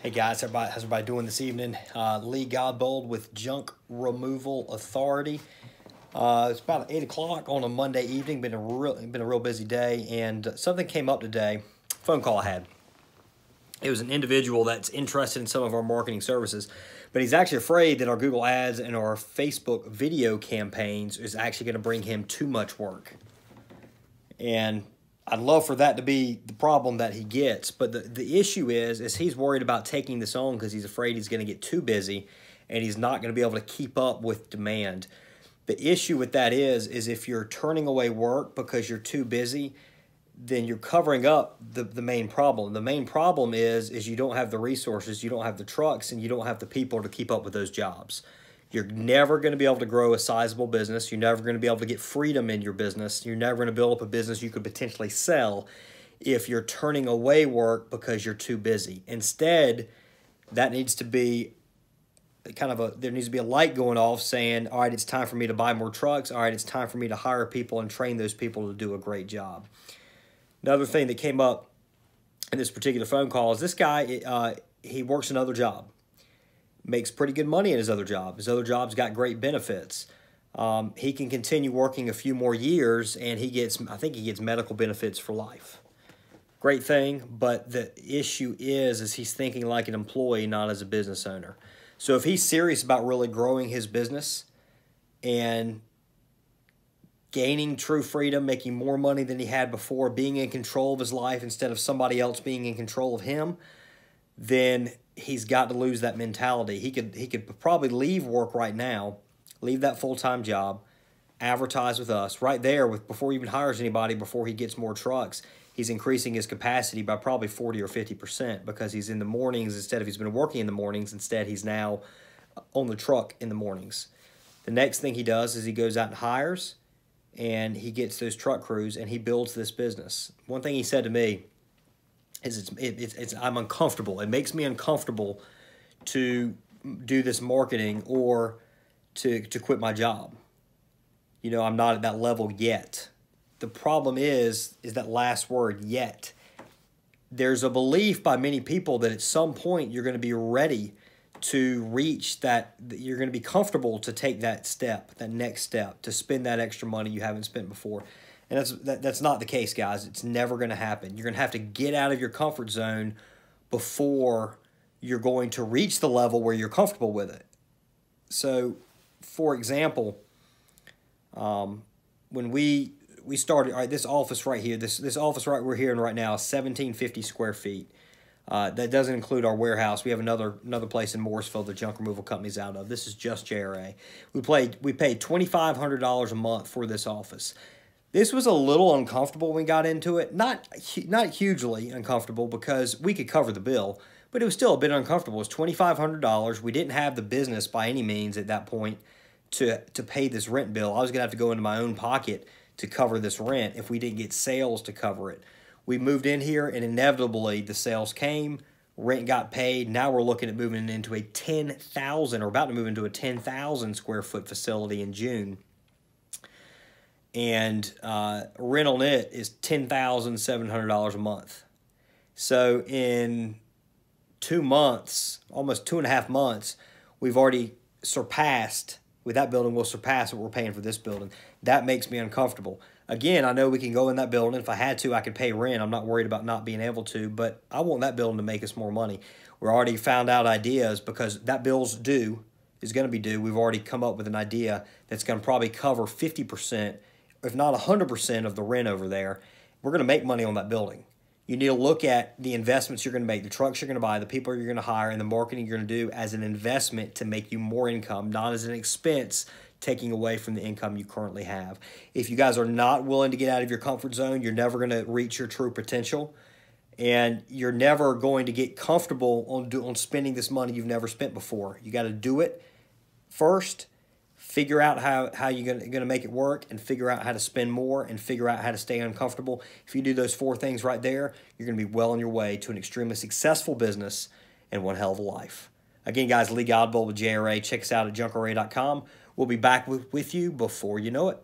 Hey guys, how's everybody doing this evening? Lee Godbold with Junk Removal Authority. It's about 8 o'clock on a Monday evening. Been a real busy day, and something came up today. Phone call I had. It was an individual that's interested in some of our marketing services, but he's actually afraid that our Google Ads and our Facebook video campaigns is actually going to bring him too much work. And I'd love for that to be the problem that he gets, but the issue is he's worried about taking this on because he's afraid he's going to get too busy and he's not going to be able to keep up with demand. The issue with that is if you're turning away work because you're too busy, then you're covering up the main problem. The main problem is you don't have the resources, you don't have the trucks, and you don't have the people to keep up with those jobs. You're never going to be able to grow a sizable business. You're never going to be able to get freedom in your business. You're never going to build up a business you could potentially sell if you're turning away work because you're too busy. Instead, that needs to be there needs to be a light going off saying, all right, it's time for me to buy more trucks. All right, it's time for me to hire people and train those people to do a great job. Another thing that came up in this particular phone call is this guy, he works another job. Makes pretty good money in his other job. His other job's got great benefits. He can continue working a few more years, and I think he gets medical benefits for life. Great thing, but the issue is he's thinking like an employee, not as a business owner. So if he's serious about really growing his business and gaining true freedom, making more money than he had before, being in control of his life instead of somebody else being in control of him, then he's got to lose that mentality. He could probably leave work right now, leave that full-time job, advertise with us right there before he even hires anybody, before he gets more trucks. He's increasing his capacity by probably 40 or 50% because he's in the mornings instead of he's been working in the mornings. Instead, he's now on the truck in the mornings. The next thing he does is he goes out and hires, and he gets those truck crews, and he builds this business. One thing he said to me is I'm uncomfortable. It makes me uncomfortable to do this marketing or to quit my job. You know, I'm not at that level yet. The problem is that last word, yet. There's a belief by many people that at some point you're going to be ready to reach that, you're going to be comfortable to take that step, that next step, to spend that extra money you haven't spent before. And that's not the case, guys. It's never going to happen. You're going to have to get out of your comfort zone before you're going to reach the level where you're comfortable with it. So, for example, when we started, all right, this office right here, this office we're here in right now is 1,750 square feet. That doesn't include our warehouse. We have another place in Morrisville the junk removal company's out of. This is just JRA. We paid $2,500 a month for this office. This was a little uncomfortable when we got into it. Not hugely uncomfortable because we could cover the bill, but it was still a bit uncomfortable. It was $2,500. We didn't have the business by any means at that point to pay this rent bill. I was going to have to go into my own pocket to cover this rent if we didn't get sales to cover it. We moved in here, and inevitably the sales came, rent got paid. Now we're looking at moving into a 10,000, or about to move into a 10,000 square foot facility in June. And rent on it is $10,700 a month. So in 2 months, almost 2.5 months, we've already surpassed, with that building, we'll surpass what we're paying for this building. That makes me uncomfortable. Again, I know we can go in that building. If I had to, I could pay rent. I'm not worried about not being able to, but I want that building to make us more money. We're already found out ideas because that bill's due, is going to be due. We've already come up with an idea that's going to probably cover 50%, if not 100% of the rent over there. We're going to make money on that building. You need to look at the investments you're going to make, the trucks you're going to buy, the people you're going to hire, and the marketing you're going to do as an investment to make you more income, not as an expense taking away from the income you currently have. If you guys are not willing to get out of your comfort zone, you're never going to reach your true potential, and you're never going to get comfortable on spending this money you've never spent before. You got to do it first. Figure out how you're going to make it work, and figure out how to spend more, and figure out how to stay uncomfortable. If you do those 4 things right there, you're going to be well on your way to an extremely successful business and one hell of a life. Again, guys, Lee Godbold with JRA. Check us out at junkrA.com. We'll be back with you before you know it.